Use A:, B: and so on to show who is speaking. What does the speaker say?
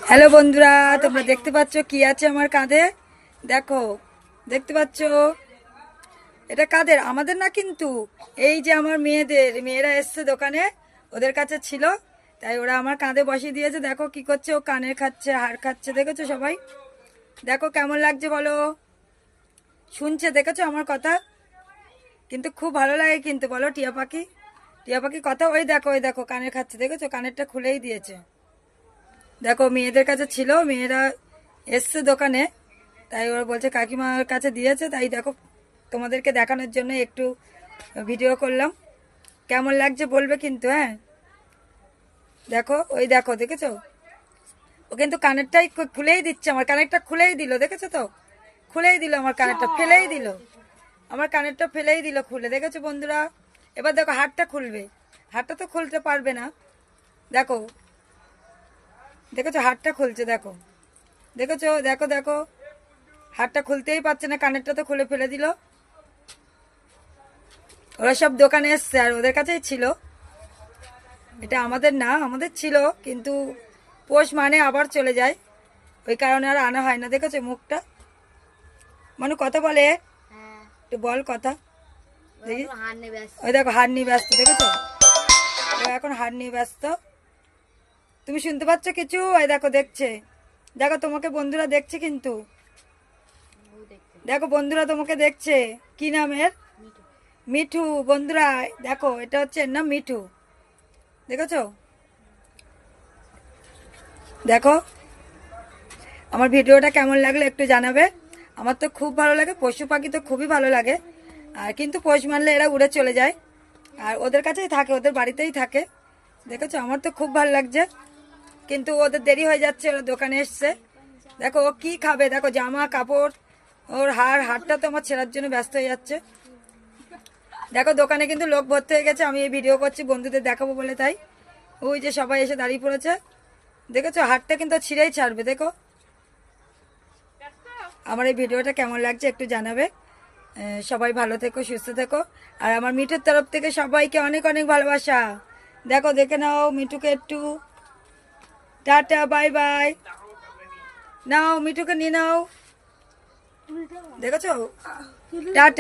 A: Hello বন্ধুরা, তোমরা দেখতে পাচ্ছ কি আছে আমার কাঁধে? দেখো, দেখতে পাচ্ছ? এটা কাদের? আমাদের না কিন্তু, এই যে আমার মেয়েরা এসছে দোকানে, ওদের কাছে ছিল, তাই ওরা আমার কাঁধে বসিয়ে দিয়েছে। দেখো কি করছে, ও কানের খাচ্ছে, হাড় খাচ্ছে, দেখেছো সবাই? দেখো কেমন লাগছে বলো? শুনছে, দেখেছো আমার কথা? কিন্তু খুব ভালো লাগে কিন্তু, বলো টিয়া পাখি? টিয়া পাখি কথা, ওই দেখো ওই দেখো কানের খাচ্ছে, দেখেছো? কানেরটা খুলেই দিয়েছে। দেখো মেয়েদের কাছে ছিল, মেয়েরা এসছে দোকানে, তাই ওরা বলছে কাকিমার কাছে দিয়েছে, তাই দেখো তোমাদেরকে দেখানোর জন্য একটু ভিডিও করলাম। কেমন লাগছে বলবে কিন্তু, হ্যাঁ? দেখো, ওই দেখো, দেখেছো? ও কিন্তু কানেরটাই খুলেই দিচ্ছে, আমার কানেরটা খুলেই দিল, দেখেছো তো? খুলেই দিল আমার কানেরটা, ফেলেই দিল আমার কানেরটা, ফেলেই দিল খুলে, দেখেছো বন্ধুরা? এবার দেখো হাতটা খুলবে, হাতটা তো খুলতে পারবে না। দেখো, দেখেছো হাতটা খুলছে, দেখো, দেখেছো? দেখো দেখো, হাতটা খুলতেই পারছে না, কানেরটা তো খুলে ফেলে দিল। ওরা সব দোকানে এসছে আর ওদের কাছেই ছিল। এটা আমাদের না, আমাদের ছিল, কিন্তু পোষ মানে আবার চলে যায়, ওই কারণে আর আনা হয় না। দেখেছো মুখটা? মানু কথা বলে, একটু বল কথা দেখি। ওই দেখো হার নিয়ে ব্যস্ত, দেখেছো? ও এখন হার নিয়ে ব্যস্ত। তুমি শুনতে পাচ্ছ কিছু? ওই দেখো দেখছে, দেখো তোমাকে বন্ধুরা দেখছে কিন্তু, দেখো বন্ধুরা তোমাকে দেখছে। কি নামের? মিঠু। বন্ধুরা দেখো, এটা হচ্ছে এর নাম মিঠু, দেখেছো? দেখো আমার ভিডিওটা কেমন লাগলো একটু জানাবে। আমার তো খুব ভালো লাগে, পশু পাখি তো খুবই ভালো লাগে। আর কিন্তু পোষ মানলে এরা উড়ে চলে যায়, আর ওদের কাছেই থাকে, ওদের বাড়িতেই থাকে। দেখেছো? আমার তো খুব ভালো লাগছে, কিন্তু ওদের দেরি হয়ে যাচ্ছে, ওরা দোকানে এসছে। দেখো ও কি খাবে, দেখো জামা কাপড়, ওর হাড়টা তো আমার ছেঁড়ার জন্য ব্যস্ত হয়ে যাচ্ছে। দেখো দোকানে কিন্তু লোক ভর্তি হয়ে গেছে, আমি এই ভিডিও করছি বন্ধুদের দেখাবো বলে, তাই ওই যে সবাই এসে দাঁড়িয়ে পড়েছে। দেখেছো হাতটা কিন্তু ছিঁড়েই ছাড়বে। দেখো আমার এই ভিডিওটা কেমন লাগছে একটু জানাবে। সবাই ভালো থেকো, সুস্থ থেকো। আর আমার মিঠুর তরফ থেকে সবাইকে অনেক অনেক ভালোবাসা। দেখো দেখে নাও মিঠুকে একটু। Tata, bye bye. নাও মিঠুকে নিয়ে নাও, দেখেছো? টাটা।